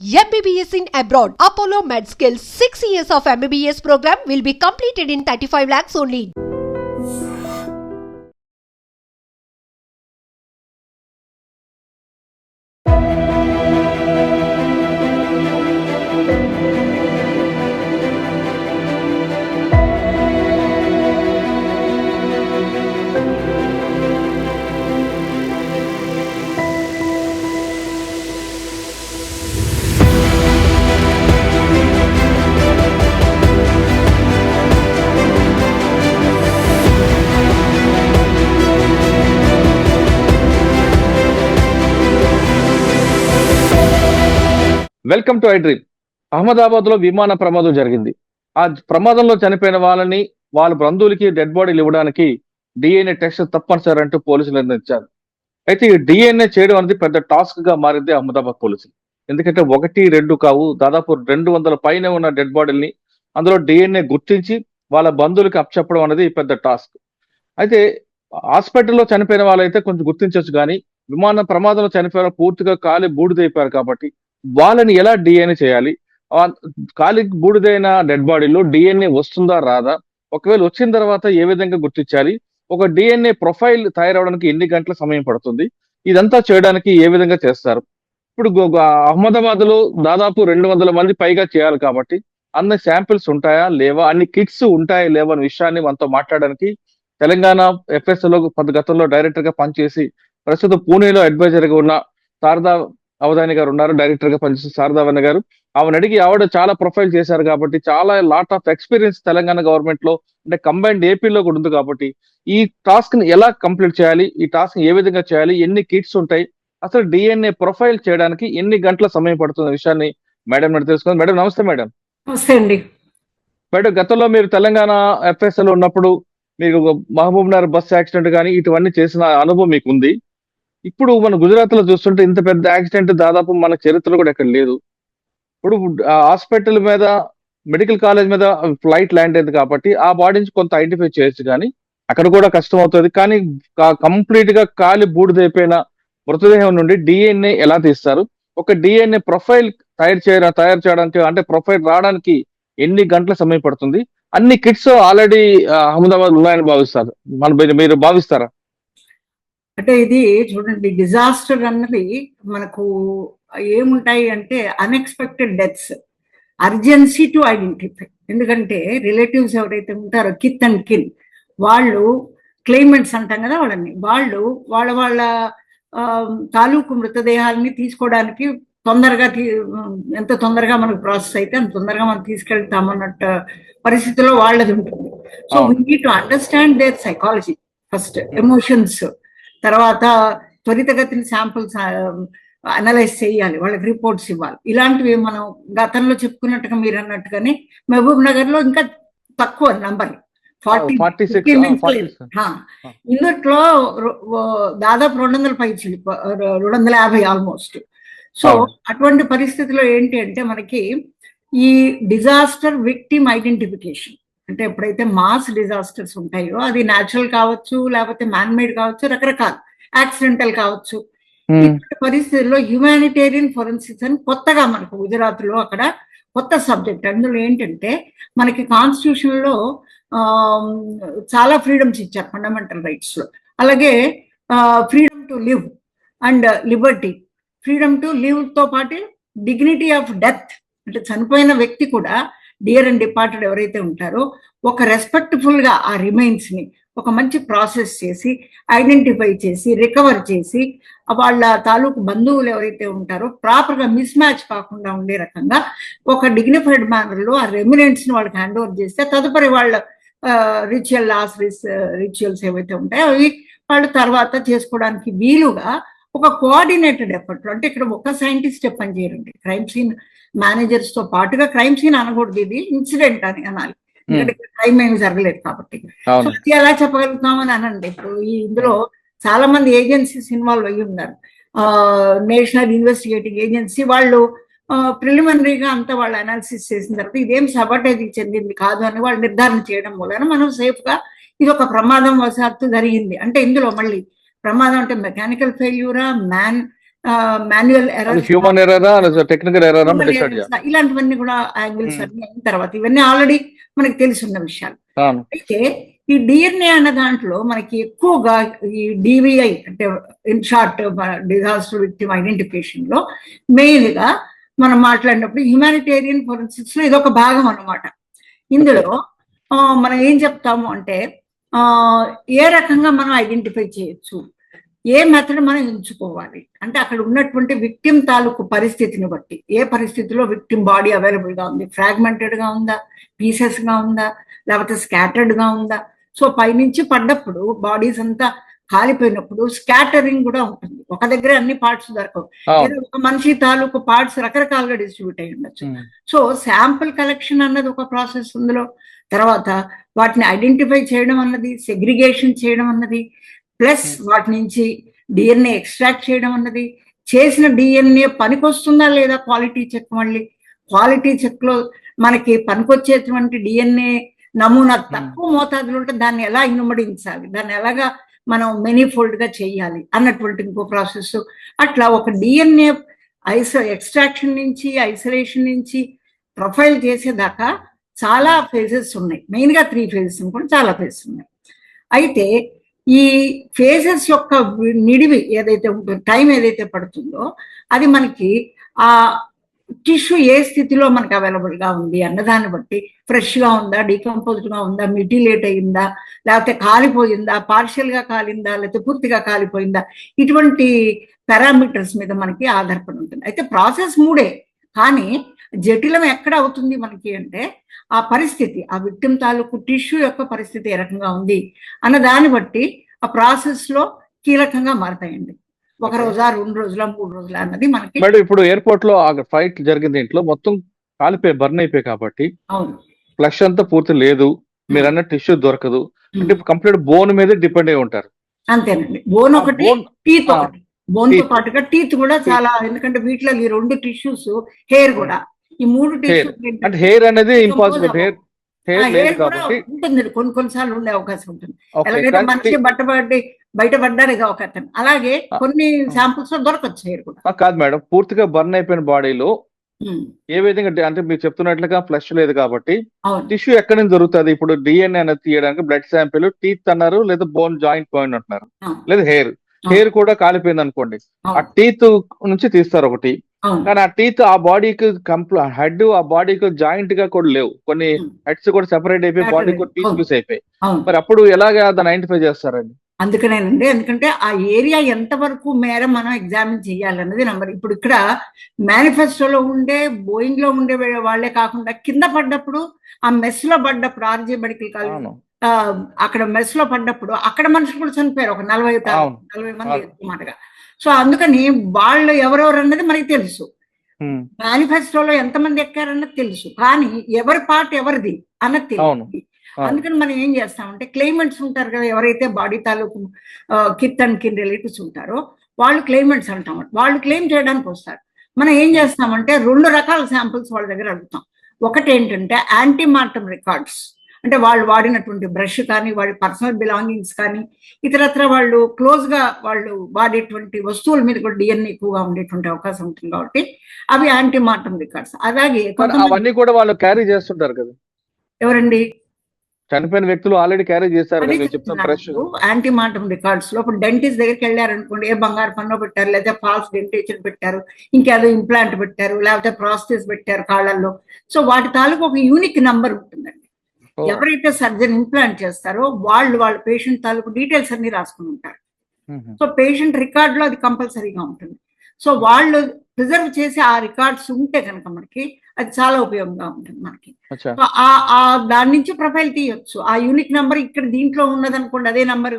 MBBS in abroad. Apollo MedSkill 6 years of MBBS program will be completed in 35 lakhs only. Welcome to I dream. Ahmedabad లో విమాన ప్రమాదం జరిగింది. ఆ ప్రమాదంలో చనిపోయిన వాళ్ళని వాళ్ళ బంధువులకి డెడ్ బాడీలు ఇవ్వడానికి డిఎన్ఏ టెస్ట్ తప్పనిసరి అంటూ పోలీసులు నిర్ణయించారు. అయితే ఈ డిఎన్ఏ చేయడం అనేది పెద్ద టాస్క్ గా మారింది అహ్మదాబాద్ పోలీసులు. ఎందుకంటే 1-2 కావు, దాదాపు 200 పైన ఉన్న డెడ్ బాడీల్ని అందులో డిఎన్ఏ గుర్తించి వాళ్ళ బంధువులకి అప్పచెప్పడం అనేది పెద్ద టాస్క్. అయితే హాస్పిటల్లో చనిపోయిన వాళ్ళైతే కొంచెం గుర్తించవచ్చు, కానీ విమాన ప్రమాదంలో చనిపోయిన పూర్తిగా కాలి బూడిదైపోయారు కాబట్టి వాళ్ళని ఎలా డిఎన్ఏ చేయాలి? కాలి బూడిదైన డెడ్ బాడీలో డిఎన్ఏ వస్తుందా రాదా? ఒకవేళ వచ్చిన తర్వాత ఏ విధంగా గుర్తించాలి? ఒక డిఎన్ఏ ప్రొఫైల్ తయారవడానికి ఎన్ని గంటల సమయం పడుతుంది? ఇదంతా చేయడానికి ఏ విధంగా చేస్తారు? ఇప్పుడు అహ్మదాబాద్ లో దాదాపు 200 మంది పైగా చేయాలి కాబట్టి అన్ని శాంపిల్స్ ఉంటాయా లేవా, అన్ని కిట్స్ ఉంటాయా లేవా అనే విషయాన్ని మనతో మాట్లాడడానికి తెలంగాణ ఎఫ్ఎస్ఎల్ గతంలో డైరెక్టర్ గా పనిచేసి ప్రస్తుతం పూణేలో అడ్వైజర్ గా ఉన్న శారదా అవధాని గారు ఉన్నారు. డైరెక్టర్ గా పనిచేసిన శారదా అవధాని గారు. ఆవిడ అడిగి, ఆవిడ చాలా ప్రొఫైల్ చేశారు కాబట్టి చాలా lot of experience Telangana government లో, అంటే కంబైన్డ్ ఏపీలో కూడా ఉంది కాబట్టి ఈ టాస్క్ ని ఎలా కంప్లీట్ చేయాలి, ఈ టాస్క్ ఏ విధంగా చేయాలి, ఎన్ని కిట్స్ ఉంటాయి, అసలు డిఎన్ఏ ప్రొఫైల్ చేయడానికి ఎన్ని గంటల సమయం పడుతున్న విషయాన్ని మేడం నేను తెలుసుకుందాం. మేడం నమస్తే. మేడం నమస్తే అండి. మేడం, గతంలో మీరు తెలంగాణ ఎఫ్ఎస్ఎల్ ఉన్నప్పుడు మీకు మహబూబ్ నగర్ బస్ యాక్సిడెంట్ కానీ ఇటువన్నీ చేసిన అనుభవం మీకు ఉంది. ఇప్పుడు మన గుజరాత్ లో చూస్తుంటే ఇంత పెద్ద యాక్సిడెంట్ దాదాపు మన చరిత్రలో కూడా ఎక్కడ లేదు. ఇప్పుడు హాస్పిటల్ మీద, మెడికల్ కాలేజ్ మీద ఫ్లైట్ ల్యాండ్ అయింది కాబట్టి ఆ బాడీ నుంచి కొంత ఐడెంటిఫై చేయొచ్చు, కానీ అక్కడ కూడా కష్టం అవుతుంది. కానీ కంప్లీట్ గా కాలి బూడిదైపోయిన మృతదేహం నుండి డిఎన్ఏ ఎలా తీస్తారు? ఒక డిఎన్ఏ ప్రొఫైల్ తయారు చేయడానికి, అంటే ప్రొఫైల్ రావడానికి ఎన్ని గంటల సమయం పడుతుంది? అన్ని కిట్స్ ఆల్రెడీ అహ్మదాబాద్ ఉన్నాయని భావిస్తారు, మీరు భావిస్తారా? అంటే ఇది చూడండి, డిజాస్టర్ అన్నది మనకు ఏముంటాయి అంటే unexpected deaths, urgency to identify. ఎందుకంటే రిలేటివ్స్ ఎవరైతే ఉంటారో కిత్ అండ్ కిన్, వాళ్ళు క్లైమెంట్స్ అంటాం కదా, వాళ్ళు వాళ్ళ తాలూకు మృతదేహాలని తీసుకోవడానికి ఎంత తొందరగా మనకు ప్రాసెస్ అయితే అంత తొందరగా మనం తీసుకెళ్తామన్నట్టు పరిస్థితిలో వాళ్ళది ఉంటుంది. So we need to understand their psychology first, emotions, తర్వాత త్వరితగతిని శాంపుల్స్ అనలైజ్ చేయాలి, వాళ్ళకి రిపోర్ట్స్ ఇవ్వాలి. ఇలాంటివి మనం గతంలో చెప్పుకున్నట్టుగా మీరు అన్నట్టుగానే మహబూబ్ నగర్ లో ఇంకా తక్కువ నంబర్, 40 ఇందులో దాదాపు 250 ఆల్మోస్ట్. సో అటువంటి పరిస్థితిలో ఏంటి అంటే మనకి ఈ డిజాస్టర్ విక్టిమ్ ఐడెంటిఫికేషన్, అంటే ఎప్పుడైతే మాస్ డిజాస్టర్స్ ఉంటాయో, అది న్యాచురల్ కావచ్చు, లేకపోతే మ్యాన్ మేడ్ కావచ్చు, రకరకాల యాక్సిడెంటల్ కావచ్చు. ఇటువంటి పరిస్థితుల్లో హ్యుమానిటేరియన్ ఫోరెన్సిక్స్ అని కొత్తగా మనకు గుజరాత్ లో అక్కడ కొత్త సబ్జెక్ట్. అందులో ఏంటంటే మనకి కాన్స్టిట్యూషన్ లో చాలా ఫ్రీడమ్స్ ఇచ్చారు ఫండమెంటల్ రైట్స్ లో. అలాగే freedom to live and Liberty, freedom to live తో పాటు డిగ్నిటీ ఆఫ్ డెత్, అంటే చనిపోయిన వ్యక్తి కూడా డియర్ అండ్ డిపార్టెడ్ ఎవరైతే ఉంటారో ఒక రెస్పెక్ట్ఫుల్ గా ఆ రిమైన్స్ ని ఒక మంచి ప్రాసెస్ చేసి ఐడెంటిఫై చేసి రికవర్ చేసి వాళ్ళ తాలూకు బంధువులు ఎవరైతే ఉంటారో ప్రాపర్ గా మిస్ మ్యాచ్ కాకుండా ఉండే రకంగా ఒక డిగ్నిఫైడ్ మేనర్ లో ఆ రెమినెంట్స్ ని వాళ్ళకి హ్యాండ్ ఓవర్ చేస్తే తదుపరి వాళ్ళ రిచువల్స్ ఏవైతే ఉంటాయో అవి వాళ్ళు తర్వాత చేసుకోవడానికి వీలుగా ఒక కోఆర్డినేటెడ్ ఎఫర్ట్. అంటే ఇక్కడ ఒక సైంటిస్ట్ పని చేయరండి, క్రైమ్ సీన్ మేనేజర్స్ తో పాటుగా, క్రైమ్ సీన్ అనకూడదు, ఇది ఇన్సిడెంట్ అని అనాలి, ఎందుకంటే క్రైమ్ ఏమి జరగలేదు కాబట్టి. సో అది ఎలా చెప్పగలుగుతామని అనండి. ఇప్పుడు ఇందులో చాలా మంది ఏజెన్సీస్ ఇన్వాల్వ్ అయ్యి ఉన్నారు. నేషనల్ ఇన్వెస్టిగేటింగ్ ఏజెన్సీ వాళ్ళు ప్రిలిమినరీగా అంతా వాళ్ళు అనాలిసిస్ చేసిన తర్వాత ఇదేం సబాటైజ్ చెందింది కాదు అని వాళ్ళు నిర్ధారణ చేయడం మూలన మనం సేఫ్ గా ఇది ఒక ప్రమాదం వశాత్తు జరిగింది అంటే, ఇందులో మళ్ళీ ప్రమాదం అంటే మెకానికల్ ఫెయిల్యూరా, మ్యాన్ మాన్యువల్ ఎర్రర్, హ్యూమన్ ఎర్రరా టెక్నికల్ ఎర్రరా డిసైడ్ చేయాలి. ఇలాంటివన్నీ కూడా యాంగిల్స్ అన్ని అయిన తర్వాత ఇవన్నీ ఆల్రెడీ మనకి తెలిసిన విషయాలు. అవును. అయితే ఈ డిఎన్ఏ అన్న దాంట్లో మనకి ఎక్కువగా ఈ డివిఐ అంటే in short disaster victim identification లో మెయిన్ గా మనం మాట్లాడినప్పుడు హ్యుమానిటేరియన్ ఫోరెన్సిక్స్ లో ఇదొక భాగం అన్నమాట. ఇందులో మనం ఏం చెప్తాము అంటే ఏ రకంగా మనం ఐడెంటిఫై చేయొచ్చు, ఏ మెథడ్ మనం ఎంచుకోవాలి అంటే అక్కడ ఉన్నటువంటి విక్టిమ్ తాలూకు పరిస్థితిని బట్టి, ఏ పరిస్థితిలో విక్టిమ్ బాడీ అవైలబుల్ గా ఉంది, ఫ్రాగ్మెంటెడ్ గా ఉందా, పీసెస్ గా ఉందా, లేకపోతే స్కాటర్డ్ గా ఉందా. సో పైనుంచి పడ్డప్పుడు బాడీస్ అంతా కాలిపోయినప్పుడు స్కాటరింగ్ కూడా ఉంటుంది, ఒక దగ్గర అన్ని పార్ట్స్ దొరకవు, లేదా ఒక మనిషి తాలూకు పార్ట్స్ రకరకాలుగా డిస్ట్రిబ్యూట్ అయి ఉండొచ్చు. సో శాంపుల్ కలెక్షన్ అన్నది ఒక ప్రాసెస్ ఉందిలో, తర్వాత వాటిని ఐడెంటిఫై చేయడం అన్నది, సెగ్రిగేషన్ చేయడం అన్నది, ప్లస్ వాటి నుంచి డిఎన్ఏ ఎక్స్ట్రాక్ట్ చేయడం అన్నది, చేసిన డిఎన్ఏ పనికొస్తుందా లేదా క్వాలిటీ చెక్, మళ్ళీ క్వాలిటీ చెక్ లో మనకి పనికొచ్చేటువంటి డిఎన్ఏ నమూనా తక్కువ మోతాదులు ఉంటే దాన్ని ఎలా ఇనుమడించాలి, దాన్ని ఎలాగా మనం మెనీఫోల్డ్ గా చేయాలి అన్నటువంటి ఇంకో ప్రాసెస్. అట్లా ఒక డిఎన్ఏ ఎక్స్ట్రాక్షన్ నుంచి, ఐసోలేషన్ నుంచి ప్రొఫైల్ చేసేదాకా చాలా ఫేజెస్ ఉన్నాయి. మెయిన్ గా 3 ఫేజెస్ కూడా చాలా ఫేజెస్ ఉన్నాయి. అయితే ఈ ఫేజెస్ యొక్క నిడివి ఏదైతే ఉంటుందో, టైం ఏదైతే పడుతుందో, అది మనకి ఆ టిష్యూ ఏ స్థితిలో మనకి అవైలబుల్ గా ఉంది అన్నదాన్ని బట్టి, ఫ్రెష్ గా ఉందా, డీకంపోజ్డ్ గా ఉందా, మిటిలేట్ అయిందా, లేకపోతే కాలిపోయిందా, పార్షియల్ గా కాలిందా, లేకపోతే పూర్తిగా కాలిపోయిందా, ఇటువంటి పారామీటర్స్ మీద మనకి ఆధారపడి ఉంటుంది. అయితే ప్రాసెస్ 3 కానీ జటిలం ఎక్కడ అవుతుంది మనకి అంటే ఆ పరిస్థితి, ఆ విక్టిమ్ తాలూకు టిష్యూ యొక్క పరిస్థితి ఏ రకంగా ఉంది అన్న దాన్ని బట్టి ఆ ప్రాసెస్ లో కీలకంగా మారతాయండి. 1 రోజా, 2 రోజుల, 3 రోజుల అన్నది మనకి. మేడం ఇప్పుడు ఎయిర్పోర్ట్ లో ఫైట్ జరిగింది, ఇంట్లో మొత్తం కాలిపోయి బర్న్ అయిపోయి కాబట్టి అవును, ఫ్లష్ అంతా పూర్తి లేదు, మీరు అన్న టిష్యూ దొరకదు అంటే కంప్లీట్ బోన్ మీద డిపెండ్ అయి ఉంటారు. అంతేనండి. బోన్ ఒకటి, టీత్ ఒకటి. బోన్ తో పాటుగా టీత్ కూడా చాలా, ఎందుకంటే వీటిలో ఈ 2 టిష్యూస్, హెయిర్ కూడా, ఈ 3 టిష్యూస్ అంటే హెయిర్ అనేది ఇంపాసిబుల్, హెయిర్ కూడా ఉంటుంది, కొన్నిసార్లు ఉండే అవకాశం ఉంటుంది. ఎలాగైతే మనిషి బయటపడ్డారుగా ఒక అతను, అలాగే కొన్ని శాంపుల్స్ లో దొరకచ్చు హెయిర్ కూడా. కాదు మేడం, పూర్తిగా బర్న్ అయిపోయిన బాడీలో ఏ విధంగా అంటే మీరు చెప్తున్నట్లుగా ఫ్లష్ లేదు కాబట్టి టిష్యూ ఎక్కడి నుంచి దొరుకుతుంది? ఇప్పుడు డిఎన్ఏ అనేది తీయడానికి బ్లడ్ శాంపిల్, టీత్ అన్నారు, లేదా బోన్ జాయింట్ పాయింట్ అంటున్నారు, లేదా హెయిర్ కూడా కాలిపోయింది అనుకోండి, ఆ టీత్ నుంచి తీస్తారు ఒకటి, కానీ ఆ టీత్ ఆ బాడీకి హెడ్, ఆ బాడీకి జాయింట్ గా కూడా లేవు, కొన్ని హెడ్స్ కూడా సెపరేట్ అయిపోయి బాడీ కూడా టీత్ పీస్ అయిపోయి, మరి అప్పుడు ఎలాగా దాన్ని ఐడెంటిఫై చేస్తారండి? అందుకనేనండి, ఎందుకంటే ఆ ఏరియా ఎంతవరకు మేర మనం ఎగ్జామిన్ చేయాలన్నది నెంబర్. ఇప్పుడు ఇక్కడ మేనిఫెస్టోలో ఉండే, బోయింగ్ లో ఉండే వాళ్లే కాకుండా కింద పడ్డప్పుడు, ఆ మెస్ లో పడ్డప్పుడు, ఆర్జే మెడికల్ కాలేజ్ అక్కడ మెస్ లో పడ్డప్పుడు అక్కడ మనుషులు కూడా చనిపోయారు, ఒక 40 మంది మాటగా. సో అందుకని వాళ్ళు ఎవరెవరు అన్నది మనకి తెలుసు, మేనిఫెస్టోలో ఎంతమంది ఎక్కారన్నది తెలుసు, కానీ ఎవరి పార్ట్ ఎవరిది అన్నది తెలియదు. అందుకని మనం ఏం చేస్తామంటే, క్లెయిమెంట్స్ ఉంటారు కదా, ఎవరైతే బాడీ తాలూకు కిత్ అండ్ కిన్ రిలేటివ్స్ ఉంటారో వాళ్ళు క్లెయిమెంట్స్ అంటాం. వాళ్ళు క్లెయిమ్ చేయడానికి వస్తారు. మనం ఏం చేస్తామంటే 2 రకాల శాంపుల్స్ వాళ్ళ దగ్గర అడుగుతాం. ఒకటి ఏంటంటే యాంటీమార్టం రికార్డ్స్, అంటే వాళ్ళు వాడినటువంటి బ్రష్ కానీ, వాడి పర్సనల్ బిలాంగింగ్స్ కానీ, ఇతరత్ర వాళ్ళు క్లోజ్ గా వాళ్ళు వాడేటువంటి వస్తువుల మీద కూడా డిఎన్ఏ ఎక్కువగా ఉండేటువంటి అవకాశం ఉంటుంది కాబట్టి అవి యాంటీమార్టం రికార్డ్స్. అలాగే అవన్నీ కూడా వాళ్ళు క్యారీ చేస్తుంటారు కదా. ఎవరండి? చనిపోయిన వ్యక్తులు ఆల్రెడీ క్యారీ చేస్తారు. యాంటీమార్టం రికార్డ్స్ లో ఇప్పుడు డెంటిస్ట్ దగ్గరికి వెళ్ళారనుకోండి, ఏ బంగారు పన్ను పెట్టారు, లేదా ఫాల్స్ డెంటేషన్ పెట్టారు, ఇంకేదో ఇంప్లాంట్ పెట్టారు, లేకపోతే ప్రాస్థెస్ పెట్టారు కాళ్ళల్లో. సో వాటి తాలూకు ఒక యూనిక్ నంబర్ ఉంటుందండి. ఎవరైతే సర్జన్ ఇంప్లాంట్ చేస్తారో వాళ్ళ పేషెంట్ తాలూకు డీటెయిల్స్ అన్ని రాసుకుని ఉంటారు. సో పేషెంట్ రికార్డ్ లో అది కంపల్సరీగా ఉంటుంది. సో వాళ్ళు ప్రిజర్వ్ చేసి ఆ రికార్డ్స్ ఉంటే కనుక మనకి అది చాలా ఉపయోగంగా ఉంటుంది మనకి. దాని నుంచి ప్రొఫైల్ తీయొచ్చు. ఆ యూనిక్ నెంబర్ ఇక్కడ దీంట్లో ఉన్నది అనుకోండి, అదే నెంబర్.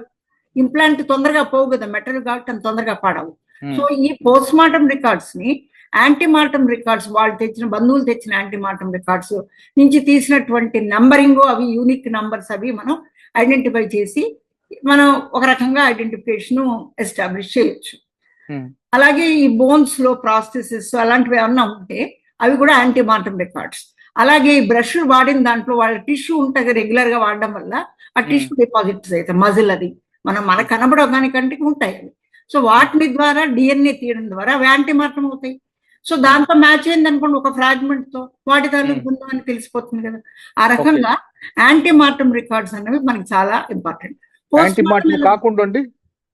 ఇంప్లాంట్ తొందరగా పోవు కదా, మెటల్ కాబట్టి అంత తొందరగా పాడవు. సో ఈ పోస్ట్ మార్టం రికార్డ్స్ ని యాంటీమార్టం రికార్డ్స్, వాళ్ళు తెచ్చిన బంధువులు తెచ్చిన యాంటీమార్టం రికార్డ్స్ నుంచి తీసినటువంటి నంబరింగ్, అవి యూనిక్ నంబర్స్, అవి మనం ఐడెంటిఫై చేసి మనం ఒక రకంగా ఐడెంటిఫికేషన్ ఎస్టాబ్లిష్ చేయొచ్చు. అలాగే ఈ బోన్స్ లో ప్రాస్థెసిస్ అలాంటివి ఏమన్నా ఉంటే అవి కూడా యాంటీమార్టం రికార్డ్స్. అలాగే ఈ బ్రష్ వాడిన దాంట్లో వాళ్ళ టిష్యూ ఉంటుంది, రెగ్యులర్ గా వాడడం వల్ల ఆ టిష్యూ డిపాజిట్స్ అయితే మజిల్, అది మన కనబడగానే కంటికి ఉంటాయి అవి. సో వాటిని ద్వారా డిఎన్ఏ తీయడం ద్వారా అవి యాంటీమార్టం అవుతాయి. సో దాంతో మ్యాచ్ అయింది అనుకోండి ఒక ఫ్రాగ్మెంట్ తో, వాటి తాలూకు ఉందో అని తెలిసిపోతుంది కదా. ఆ రకంగా యాంటీమార్టం రికార్డ్స్ అనేవి మనకి చాలా ఇంపార్టెంట్. యాంటీమార్టం కాకుండా అండి,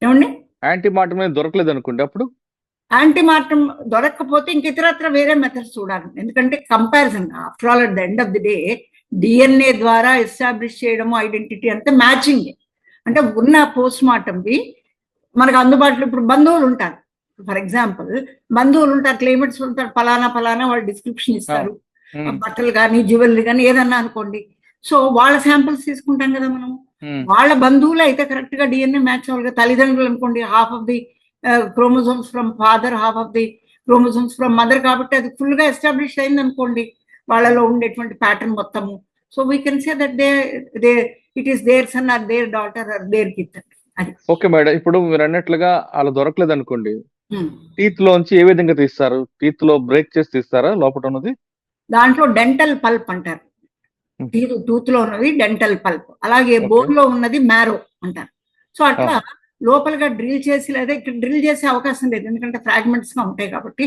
ఏమండి యాంటీమార్టం అనేది దొరకలేదు అనుకోండి, అప్పుడు యాంటీమార్టం దొరకకపోతే ఇంక ఇతరత్ర వేరే మెథడ్స్ చూడాలి. ఎందుకంటే comparison after all at the end of the day DNA ద్వారా ఎస్టాబ్లిష్ చేయడము ఐడెంటిటీ అంటే మ్యాచింగ్. అంటే ఉన్న పోస్ట్ మార్టంవి మనకు అందుబాటులో ఇప్పుడు బంధువులు ఉంటారు, ఫర్ ఎగ్జాంపుల్ బంధువులు ఉంటారు, క్లైమేట్స్ ఉంటారు, ఫలానా వాళ్ళు డిస్క్రిప్షన్ ఇస్తారు, బట్టలు కానీ జ్యువెలరీ కానీ ఏదన్నా అనుకోండి. సో వాళ్ళ శాంపిల్స్ తీసుకుంటాం కదా మనం. వాళ్ళ బంధువులు అయితే కరెక్ట్ గా డిఎన్ఏ మ్యాచ్ అవ్వాలి. తల్లిదండ్రులు అనుకోండి, half of the chromosomes from father, half of the chromosomes from mother, కాబట్టి అది ఫుల్ గా ఎస్టాబ్లిష్ అయింది అనుకోండి వాళ్ళలో ఉండేటువంటి ప్యాటర్న్ మొత్తము. So we can say that they it is their son or their daughter or their kid. అది okay madam. ఇప్పుడు మీరు అన్నట్లుగా అలా దొరకలేదు అనుకోండి, టీత్ లోంచి ఏ విధంగా తీస్తారు? టీత్ లో బ్రేక్ చేసి తీస్తారా లోపల ఉన్నది? దాంట్లో డెంటల్ పల్ప్ అంటారు. టూత్ లో ఉన్నది డెంటల్ పల్ప్, అలాగే బోన్ లో ఉన్నది మ్యారో అంటారు. సో అట్లా లోపలగా డ్రిల్ చేసి, లేదా ఇక్కడ డ్రిల్ చేసే అవకాశం లేదు ఎందుకంటే ఫ్రాగ్మెంట్స్ గా ఉంటాయి కాబట్టి,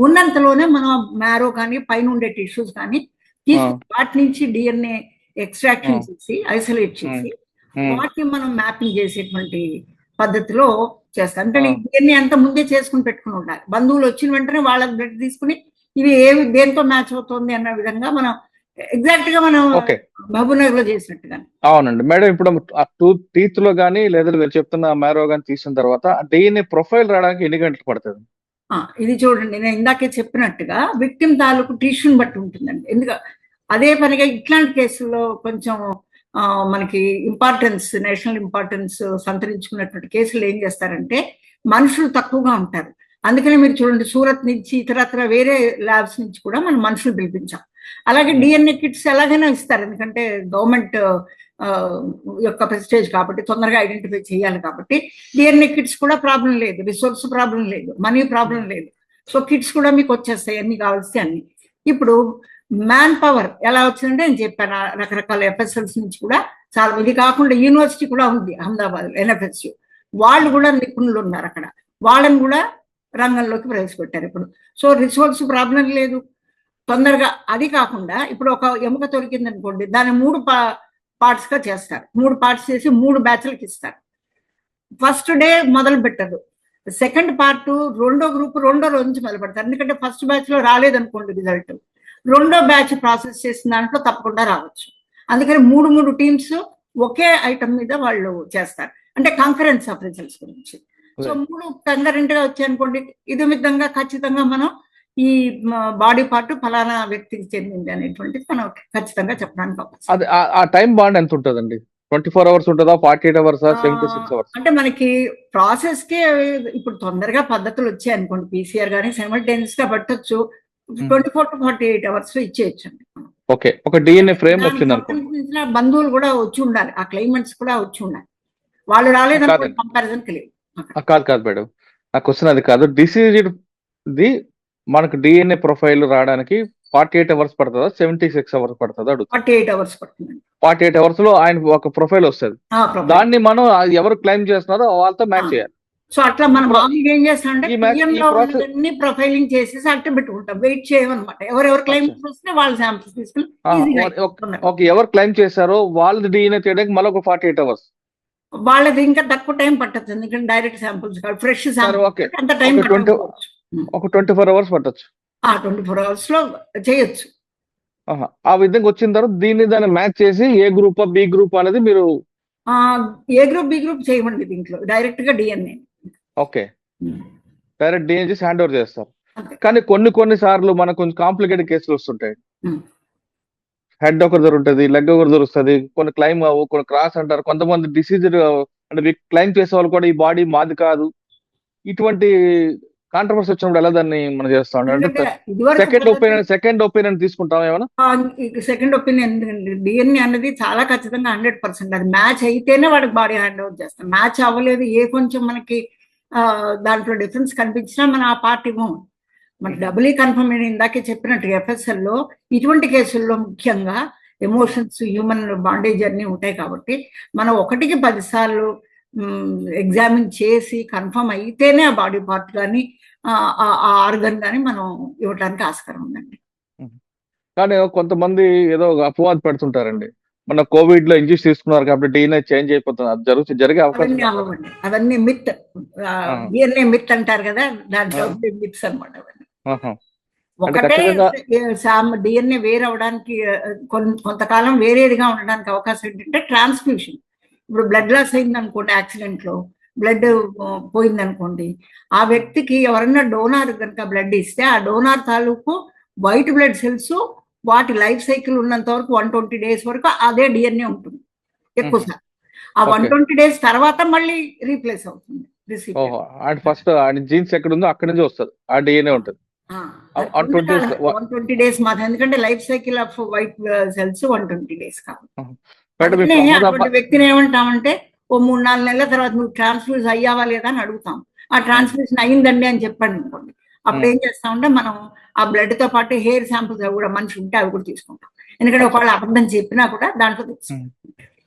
ఉన్నంతలోనే మనం మ్యారో కానీ పైన ఉండే టిష్యూస్ కానీ తీసుకుని వాటి నుంచి డిఎన్ఏ ఎక్స్ట్రాక్షన్ చేసి ఐసోలేట్ చేసి వాటిని మనం మ్యాపింగ్ చేసేటువంటి పద్ధతిలో చేస్తాం. అంటే డిఎన్ఏ అంతా ముందే చేసుకుని పెట్టుకుని ఉండాలి. బంధువులు వచ్చిన వెంటనే వాళ్ళ బ్లడ్ తీసుకుని ఇవి ఏవి దేంతో మ్యాచ్ అవుతుంది అన్న విధంగా మనం ఎగ్జాక్ట్ గా మనం మహబూబ్నగర్ లో చేసినట్టుగా. అవునండి మేడం. ఇప్పుడు టీత్ లో గానీ లేదా మీరు చెప్తున్న మ్యారో గానీ తీసిన తర్వాత డిఎన్ఏ ప్రొఫైల్ రావడానికి ఎన్ని గంటలు పడుతుంది? ఇది చూడండి, నేను ఇందాకే చెప్పినట్టుగా విక్టిమ్ తాలూకు టిష్యూని బట్టి ఉంటుందండి. ఎందుకంటే అదే పనిగా ఇట్లాంటి కేసుల్లో కొంచెం మనకి ఇంపార్టెన్స్, నేషనల్ ఇంపార్టెన్స్ సంతరించుకున్నటువంటి కేసులు ఏం చేస్తారంటే మనుషులు తక్కువగా ఉంటారు. అందుకని మీరు చూడండి, సూరత్ నుంచి ఇతరత్ర వేరే ల్యాబ్స్ నుంచి కూడా మనం మనుషులు పిలిపించాం. అలాగే డిఎన్ఏ కిట్స్ ఎలాగైనా ఇస్తారు, ఎందుకంటే గవర్నమెంట్ యొక్క ప్రెస్టేజ్ కాబట్టి తొందరగా ఐడెంటిఫై చేయాలి కాబట్టి డిఎన్ఏ కిట్స్ కూడా ప్రాబ్లం లేదు, రిసోర్స్ ప్రాబ్లం లేదు, మనీ ప్రాబ్లం లేదు. సో కిట్స్ కూడా మీకు వచ్చేస్తాయి అన్ని కావాల్సి అన్ని. ఇప్పుడు మ్యాన్ పవర్ ఎలా వచ్చిందంటే నేను చెప్పాను, రకరకాల ఎఫ్ఎస్ఎల్స్ నుంచి కూడా చాలా. ఇది కాకుండా యూనివర్సిటీ కూడా ఉంది అహ్మదాబాద్, ఎన్ఎఫ్ఎస్యు, వాళ్ళు కూడా నిపుణులు ఉన్నారు అక్కడ, వాళ్ళని కూడా రంగంలోకి ప్రవేశపెట్టారు ఇప్పుడు. సో రిసోర్స్ ప్రాబ్లం లేదు తొందరగా. అది కాకుండా ఇప్పుడు ఒక ఎముక దొరికింది అనుకోండి, దాన్ని 3 పార్ట్స్ గా చేస్తారు. 3 పార్ట్స్ చేసి 3 బ్యాచ్లకు ఇస్తారు. ఫస్ట్ డే మొదలు పెట్టదు, సెకండ్ పార్ట్ రెండో గ్రూప్ రెండో రోజు నుంచి మొదలు పెడతారు. ఎందుకంటే ఫస్ట్ బ్యాచ్ లో రాలేదనుకోండి రిజల్ట్, రెండో బ్యాచ్ ప్రాసెస్ చేసిన దాంట్లో తప్పకుండా రావచ్చు. అందుకని 3 టీమ్స్ ఒకే ఐటమ్ మీద వాళ్ళు చేస్తారు, అంటే కంకరెన్స్ ఆఫ్ రిజల్ట్స్ గురించి. సో 3 కంకరెంట్ గా వచ్చాయి అనుకోండి, ఇది విధంగా ఖచ్చితంగా మనం ఈ బాడీ పార్ట్ ఫలానా వ్యక్తికి చెందింది అనేటువంటిది మనం ఖచ్చితంగా చెప్పడానికి అవకాశం. అది ఆ టైం బాండ్ ఎంత ఉంటుందండి? 24 అవర్స్ ఉంటుందా, 48 అవర్స్, 76 అవర్స్? అంటే మనకి ప్రాసెస్ కి ఇప్పుడు తొందరగా పద్ధతులు వచ్చాయి అనుకోండి, పీసీఆర్ కానీ సైమల్టేనియస్ గా పట్టొచ్చు, 24 to 48 అవర్స్ లో ఇచ్చేయచ్చు అండి. ఓకే, ఒక డిఎన్ఏ ఫ్రేమ్ వచ్చింది అనుకోండి, బంధువులు కూడా వచ్చి ఉండాలి, ఆ క్లైమెంట్స్ కూడా వచ్చి ఉండాలి. వాళ్ళు రాలేదనుకోండి కంపారిజన్ కి లేదు. కాదు మేడం, నా క్వశ్చన్ అది కాదు. డిసీజ్డ్ ది మనకు డిఎన్ఏ ప్రొఫైల్ రావడానికి 48 అవర్స్ పడుతుందా, 76 అవర్స్ పడుతుందా? 48 అవర్స్ పడుతుంది. 48 అవర్స్ లో ఆయన ఒక ప్రొఫైల్ వస్తుంది, దాన్ని మనం ఎవరు క్లైమ్ చేస్తున్నారో వాళ్ళతో మ్యాచ్ చేయాలి. సో అట్లా మనం మామూలుగా ఏం చేస్తామంటే ప్రొఫైలింగ్ చేసేసి అట్ట పెట్టుకుంటాం, వెయిట్ చేయమన్నమాట. ఎవరెవరు క్లైమ్ వస్తే వాళ్ళ శాంపిల్స్ తీసుకుని ఎవరు క్లైమ్ చేశారో వాళ్ళది డిఎన్ఏ తీయడానికి మళ్ళీ ఒక 48 అవర్స్. వాళ్ళది ఇంకా తక్కువ టైం పట్టచ్చు, ఎందుకంటే డైరెక్ట్ శాంపిల్స్ కాదు, ఫ్రెష్ శాంపిల్స్ అంత టైం ఒక 24 అవర్స్ పట్టచ్చు. 24 అవర్స్ లో చేయొచ్చు. ఆ విధంగా వచ్చిన తర్వాత దాన్ని మ్యాచ్ చేసి ఏ గ్రూప్ బి గ్రూప్ అనేది మీరు ఏ గ్రూప్ బి గ్రూప్ చేయమండి, దీంట్లో డైరెక్ట్ గా డిఎన్ఏ. ఓకే, డైరెక్ట్ డిఎన్ఏ చేసి హ్యాండ్ ఓవర్ చేస్తారు. కానీ కొన్ని సార్లు మనకు కొంచెం కాంప్లికేటెడ్ కేసులు వస్తుంటాయి. హెడ్ ఒకరి దగ్గర ఉంటుంది, లెగ్ ఒకరి దగ్గర వస్తుంది, కొన్ని క్లైమ్ అవ్వు, కొన్ని క్రాస్ అంటారు, కొంతమంది డిసీజ్ అంటే క్లైమ్ చేసే వాళ్ళు కూడా ఈ బాడీ మాది కాదు. ఇటువంటి కాంట్రవర్సీ వచ్చినప్పుడు ఎలా దాన్ని మనం చేస్తాం? అంటే సెకండ్ ఒపీనియన్ తీసుకుంటాం ఏమైనా? సెకండ్ ఒపీనియన్ డిఎన్ఏ అనేది చాలా ఖచ్చితంగా 100%. అది మ్యాచ్ అయితేనే వాడికి బాడీ హ్యాండ్ ఓవర్ చేస్తాం. మ్యాచ్ అవ్వలేదు, ఏ కొంచెం మనకి దాంట్లో డిఫరెన్స్ కనిపించినా మనం ఆ పార్ట్ ఇవ్వము. మనకి డబుల్ కన్ఫర్మ్ ఇందాకే చెప్పినట్టు ఎఫ్ఎస్ఎల్ లో ఇటువంటి కేసుల్లో ముఖ్యంగా ఎమోషన్స్, హ్యూమన్ బాండేజ్ అన్ని ఉంటాయి కాబట్టి మనం 1కి 10 సార్లు ఎగ్జామిన్ చేసి కన్ఫర్మ్ అయితేనే ఆ బాడీ పార్ట్ కానీ ఆ ఆర్గన్ కానీ మనం ఇవ్వడానికి ఆస్కారం ఉందండి. కానీ కొంతమంది ఏదో అపవాదు పెడుతుంటారండి. మన కోవిడ్ లో ఇంజెక్షన్ తీసుకున్నారు కాబట్టి DNA చేంజ్ అయిపోతుంది. అది జరిగే అవకాశం అవన్నీ ఉందా? అవ్వండి, అవన్నీ మిత్, ఆ. DNA మిత్ అంటారు కదా, దాంట్లో ఆ. మిత్స్ అనమాట అవన్నీ. ఆహా. అంటే ఒకటే ఖచ్చితంగా DNA వేరవడానికి కొంతకాలం వేరేదిగా ఉండడానికి అవకాశం ఏంటంటే ట్రాన్స్ఫ్యూషన్. ఇప్పుడు బ్లడ్ లాస్ అయింది అనుకోండి, యాక్సిడెంట్ లో బ్లడ్ పోయింది అనుకోండి, ఆ వ్యక్తికి ఎవరన్నా డోనార్ కనుక బ్లడ్ ఇస్తే ఆ డోనార్ తాలూకు వైట్ బ్లడ్ సెల్స్ వాటి లైఫ్ సైకిల్ ఉన్నంత వరకు 120 days వరకు అదే DNA ఉంటుంది ఎక్కువ సార్. ఆ ఓకే. 120 days తర్వాత మళ్ళీ రీప్లేస్ అవుతుంది recipient. ఓహో. అండ్ ఫస్ట్ ఆయన జీన్స్ ఎక్కడ ఉందో అక్కడి నుంచి వస్తుంది. ఆ DNA ఉంటుంది. అది 120 days 120 days మాత్రం, ఎందుకంటే life cycle off white cells 120 days కాబట్టి. మేడం అందుకనే ఇప్పుడు అటువంటి వ్యక్తిని ఏమంటామంటే ఓ 3-4 నెలల తర్వాత నువ్వు ట్రాన్స్ఫ్యూజ్ అయ్యావా లేదా అని అడుగుతాం. ఆ ట్రాన్స్ఫ్యూజన్ అయిందండి అని చెప్పండి అనుకోండి, అప్పుడు ఏం చేస్తామంటే మనం ఆ బ్లడ్ తో పాటు హెయిర్ శాంపుల్స్ అవి కూడా మనిషి ఉంటే అవి కూడా తీసుకుంటాం. ఎందుకంటే ఒకవేళ అబద్ధం చెప్పినా కూడా దాంట్లో తెలుస్తుంది.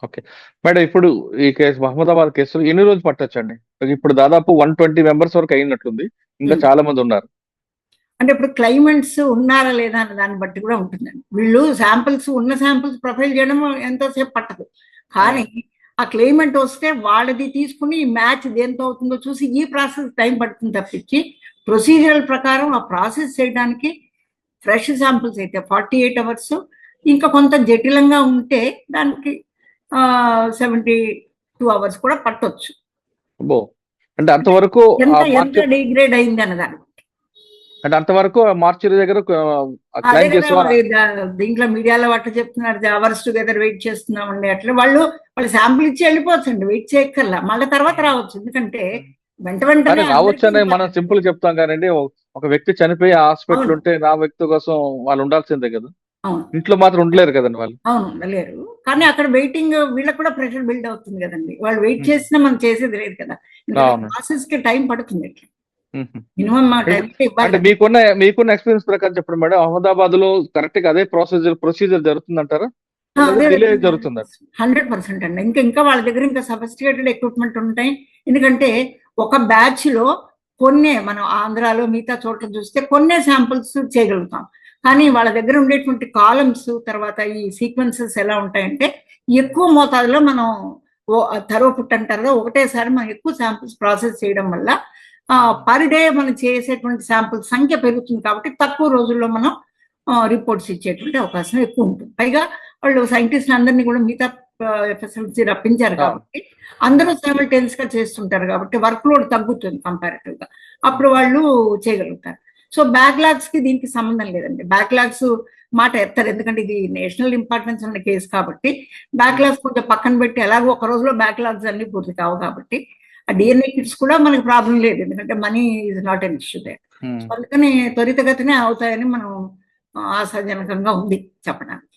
ఓకే మేడం, ఇప్పుడు ఈ కేసు మహమ్మదాబాద్ కేసులో ఎన్ని రోజులు పట్టొచ్చండి? ఇప్పుడు దాదాపు 120 మెంబర్స్ వరకు అయినట్లుంది, ఇంకా చాలా మంది ఉన్నారు. అంటే ఇప్పుడు క్లైమెంట్స్ ఉన్నారా లేదా అన్న దాన్ని బట్టి కూడా ఉంటుందండి. వీళ్ళు ఉన్న శాంపిల్స్ ప్రొఫైల్ చేయడం ఎంతోసేపు పట్టదు, కానీ ఆ క్లైమెంట్ వస్తే వాళ్ళది తీసుకుని మ్యాచ్ దేంతో అవుతుందో చూసి ఈ ప్రాసెస్ టైం పడుతుంది తప్పించి, ప్రొసీజరల్ ప్రకారం ఆ ప్రాసెస్ చేయడానికి ఫ్రెష్ శాంపిల్స్ అయితే 48 hours, ఇంకా కొంత జటిలంగా ఉంటే దానికి 72 hours కూడా పట్టొచ్చు. అంటే అంతవరకు ఎంత డిగ్రేడ్ అయింది అన్నదాన్ని. అంటే అంతవరకు మార్చి దగ్గర దీంట్లో మీడియాలో వాటి చెప్తున్నారు అవర్స్ టుగెదర్ వెయిట్ చేస్తున్నామండి. అట్లా వాళ్ళు శాంపుల్ ఇచ్చి వెళ్ళిపోవచ్చండి, వెయిట్ చేయక్కర్లా, మళ్ళీ తర్వాత రావచ్చు. ఎందుకంటే వెంటనే రావచ్చు అని మనం సింపుల్ చెప్తాం కానీ ఒక వ్యక్తి చనిపోయి హాస్పిటల్ ఉంటే నా వ్యక్తి కోసం వాళ్ళు ఉండాల్సిందే కదా, ఇంట్లో మాత్రం ఉండలేరు కదండి వాళ్ళు. అవును, ఉండలేరు. కానీ అక్కడ వెయిటింగ్ వీళ్ళకి కూడా ప్రెషర్ బిల్డ్ అవుతుంది కదండి. వాళ్ళు వెయిట్ చేసినా మనం చేసేది లేదు కదా, ప్రాసెస్ కి టైం పడుతుంది. మినిమం అంటే మీకున్న ఎక్స్పీరియన్స్ ప్రకారం చెప్పండి మేడం, అహ్మదాబాద్ లో కరెక్ట్ గా అదే ప్రొసీజర్ జరుగుతుందంటారా? జరుగుతుందా? 100% అండి. ఇంకా వాళ్ళ దగ్గర ఇంకా సఫిస్టికేటెడ్ ఎక్విప్మెంట్ ఉంటాయి. ఎందుకంటే ఒక బ్యాచ్ లో కొన్నే, మనం ఆంధ్రాలో మిగతా చోట్ల చూస్తే కొన్నే శాంపుల్స్ చేయగలుగుతాం, కానీ వాళ్ళ దగ్గర ఉండేటువంటి కాలమ్స్ తర్వాత ఈ సీక్వెన్సెస్ ఎలా ఉంటాయంటే ఎక్కువ మోతాదులో మనం థరో పుట్ అంటారు, ఒకటేసారి మనం ఎక్కువ శాంపుల్స్ ప్రాసెస్ చేయడం వల్ల పర్ డే మనం చేసేటువంటి శాంపుల్ సంఖ్య పెరుగుతుంది కాబట్టి తక్కువ రోజుల్లో మనం రిపోర్ట్స్ ఇచ్చేటువంటి అవకాశం ఎక్కువ ఉంటుంది. పైగా వాళ్ళు సైంటిస్ట్ అందరినీ కూడా మిగతా FSLC రప్పించారు కాబట్టి అందరూ సైమల్టేనియస్ గా చేస్తుంటారు కాబట్టి వర్క్ లోడ్ తగ్గుతుంది కంపారిటివ్ గా, అప్పుడు వాళ్ళు చేయగలుగుతారు. సో బ్యాక్లాగ్స్ కి దీనికి సంబంధం లేదండి. బ్యాక్లాగ్స్ మాట ఎత్తారు, ఎందుకంటే ఇది నేషనల్ ఇంపార్టెన్స్ ఉన్న కేసు కాబట్టి బ్యాక్లాగ్స్ కొంచెం పక్కన పెట్టి ఎలాగో ఒక రోజులో బ్యాక్లాగ్స్ అన్ని పూర్తి కావు కాబట్టి ఆ DNA కిట్స్ కూడా మనకి ప్రాబ్లం లేదు, ఎందుకంటే money is not an issue they. అందుకని త్వరితగతినే అవుతాయని మనం ఆశాజనకంగా ఉంది చెప్పడానికి.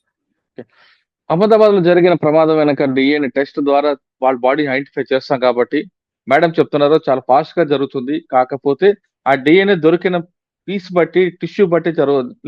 అహ్మదాబాద్ లో జరిగిన ప్రమాదం వెనక DNA టెస్ట్ ద్వారా వాళ్ళ బాడీ ఐడెంటిఫై చేస్తాం కాబట్టి మేడం చెప్తున్నారు చాలా ఫాస్ట్ గా జరుగుతుంది. కాకపోతే ఆ DNA దొరికిన పీస్ బట్టి టిష్యూ బట్టి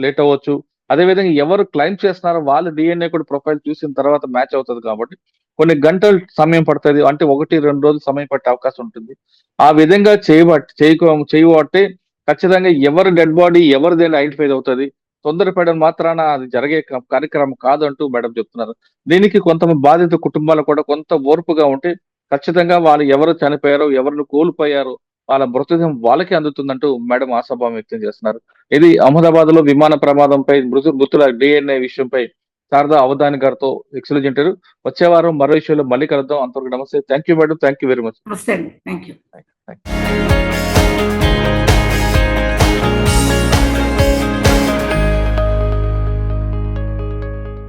లేట్ అవ్వచ్చు. అదేవిధంగా ఎవరు క్లైమ్ చేస్తున్నారో వాళ్ళ DNA కూడా ప్రొఫైల్ చూసిన తర్వాత మ్యాచ్ అవుతుంది కాబట్టి కొన్ని గంటలు సమయం పడుతుంది, అంటే 1-2 రోజులు సమయం పట్టే అవకాశం ఉంటుంది. ఆ విధంగా చేయబట్టి ఖచ్చితంగా ఎవరు డెడ్ బాడీ ఎవరిదైనా ఐడెంటిఫై అవుతుంది. తొందరపడడం మాత్రాన అది జరిగే కార్యక్రమం కాదంటూ మేడం చెప్తున్నారు. దీనికి కొంతమంది బాధిత కుటుంబాలు కూడా కొంత ఓర్పుగా ఉంటే ఖచ్చితంగా వాళ్ళు ఎవరు చనిపోయారో ఎవరిని కోల్పోయారో వాళ్ళ మృతదేహం వాళ్ళకి అందుతుందంటూ మేడం ఆశాభావం వ్యక్తం చేస్తున్నారు. ఇది అహ్మదాబాద్ లో విమాన ప్రమాదంపై మృతుల DNA విషయంపై శారదా అవధాని గారితో ఎక్సలెంట్ ఇంటర్వ్యూ. వచ్చే వారం మరో విషయంలో మళ్ళీ కలుద్దాం. అంతవరకు నమస్తే. Thank you madam, thank you very much. నమస్తే అండి, థ్యాంక్ యూ.